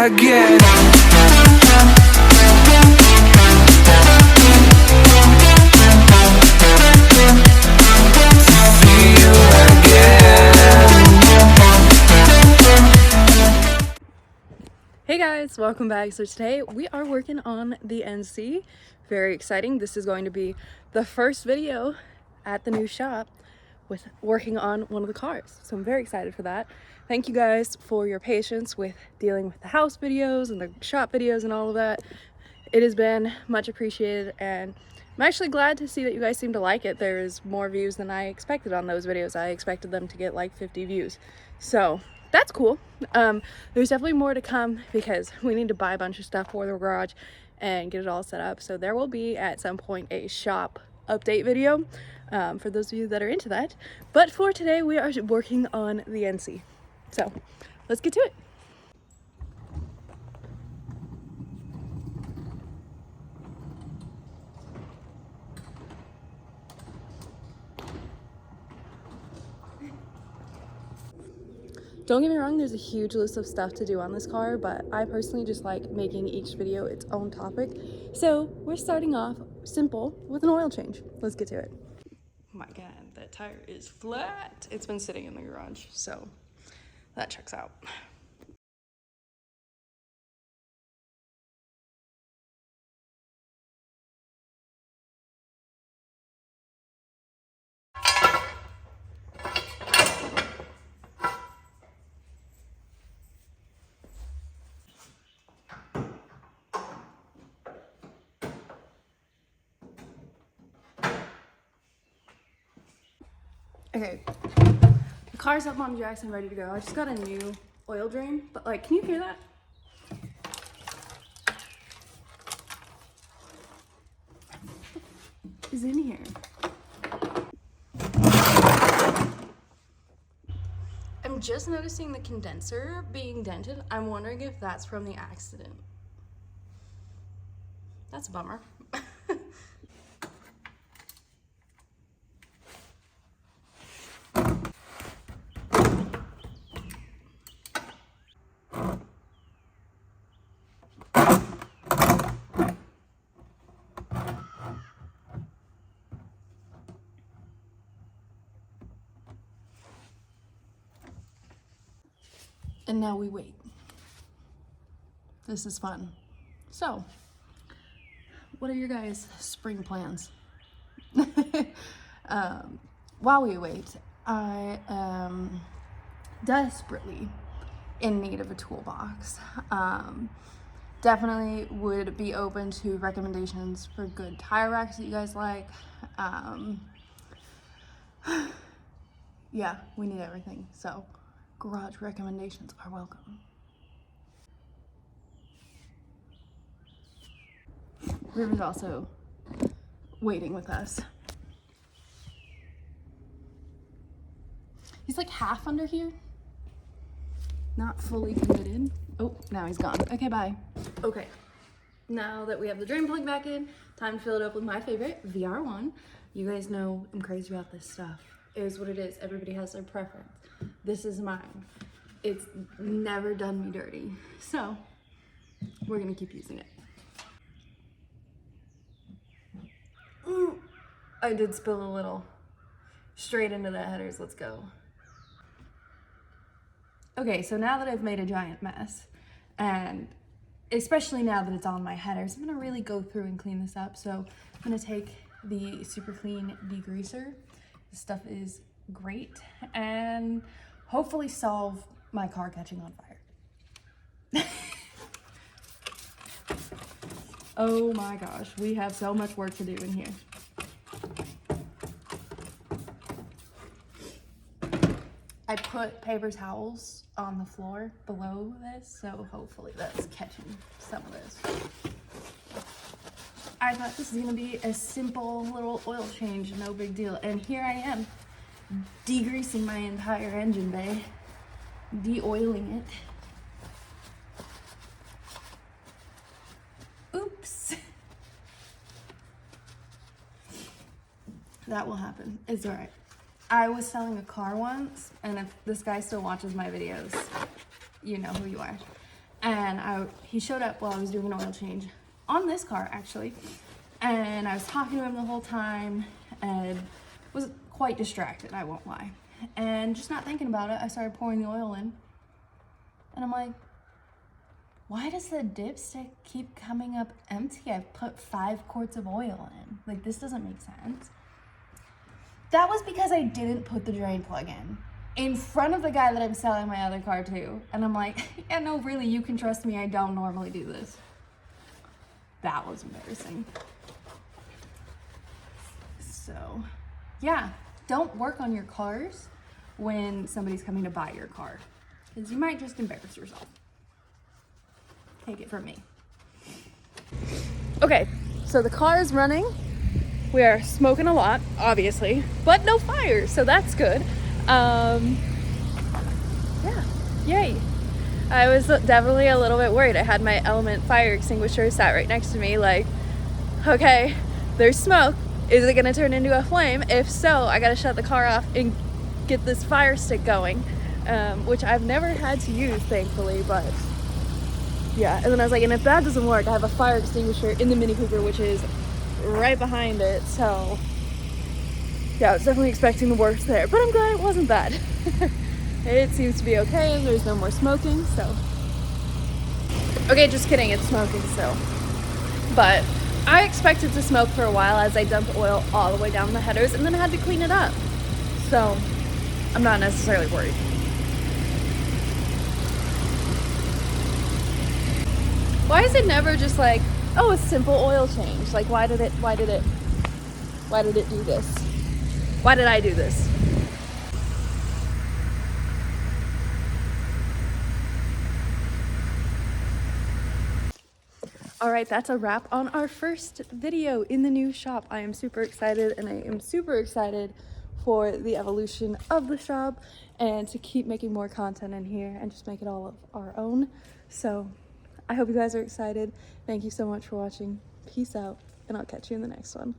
again. See you again. Hey guys, welcome back. So today we are working on the NC. Very exciting. This is going to be the first video at the new shop with working on one of the cars. So I'm very excited for that. Thank you guys for your patience with dealing with the house videos and the shop videos and all of that. It has been much appreciated, and I'm actually glad to see that you guys seem to like it. There's more views than I expected on those videos. I expected them to get like 50 views. So that's cool. There's definitely more to come because we need to buy a bunch of stuff for the garage and get it all set up. So there will be at some point a shop update video for those of you that are into that. But for today, we are working on the NC. So let's get to it. Don't get me wrong, there's a huge list of stuff to do on this car, but I personally just like making each video its own topic. So we're starting off simple with an oil change. Let's get to it. Oh my God, that tire is flat. It's been sitting in the garage, so that checks out. Okay, the car's up on Jackson, ready to go. I just got a new oil drain, but like, can you hear that? Is in here. I'm just noticing the condenser being dented. I'm wondering if that's from the accident. That's a bummer. And now we wait. This is fun. So, what are your guys' spring plans? While we wait, I am desperately in need of a toolbox. Definitely would be open to recommendations for good tire racks that you guys like. Yeah, we need everything. So, garage recommendations are welcome. River's also waiting with us. He's like half under here. Not fully committed. Oh, now he's gone. Okay, bye. Okay, now that we have the drain plug back in, time to fill it up with my favorite, VR1. You guys know I'm crazy about this stuff. It is what it is. Everybody has their preference. This is mine. It's never done me dirty. So, we're gonna keep using it. Ooh, I did spill a little. Straight into the headers, let's go. Okay, so now that I've made a giant mess, and especially now that it's on my headers, I'm gonna really go through and clean this up. So I'm gonna take the Super Clean degreaser. This stuff is great, and hopefully solve my car catching on fire. Oh my gosh, we have so much work to do in here. I put paper towels on the floor below this, so hopefully that's catching some of this. I thought this was gonna be a simple little oil change, no big deal. And here I am, degreasing my entire engine bay, de-oiling it. Oops. That will happen, it's all right. I was selling a car once, and if this guy still watches my videos, you know who you are. and he showed up while I was doing an oil change on this car actually, and I was talking to him the whole time and was quite distracted, I won't lie, and just not thinking about it, I started pouring the oil in, and I'm like, why does the dipstick keep coming up empty? I've put 5 quarts of oil in. Like, this doesn't make sense. That was because I didn't put the drain plug in front of the guy that I'm selling my other car to. And I'm like, yeah, no, really, you can trust me. I don't normally do this. That was embarrassing. So, yeah, don't work on your cars when somebody's coming to buy your car, because you might just embarrass yourself. Take it from me. Okay, so the car is running. We are smoking a lot, obviously, but no fires, so that's good. Yeah, yay. I was definitely a little bit worried. I had my Element fire extinguisher sat right next to me, like, okay, there's smoke. Is it gonna turn into a flame? If so, I gotta shut the car off and get this fire stick going, which I've never had to use, thankfully, but yeah. And then I was like, and if that doesn't work, I have a fire extinguisher in the Mini Cooper, which is right behind it, so yeah, I was definitely expecting the worst there, but I'm glad it wasn't bad. It seems to be okay, and there's no more smoking, so. Okay, just kidding, it's smoking still. But I expected to smoke for a while as I dumped oil all the way down the headers, and then I had to clean it up. So I'm not necessarily worried. Why is it never just like, oh, a simple oil change? Like, why did it do this? Why did I do this? All right, that's a wrap on our first video in the new shop. I am super excited, and I am super excited for the evolution of the shop and to keep making more content in here and just make it all of our own. So I hope you guys are excited. Thank you so much for watching. Peace out, and I'll catch you in the next one.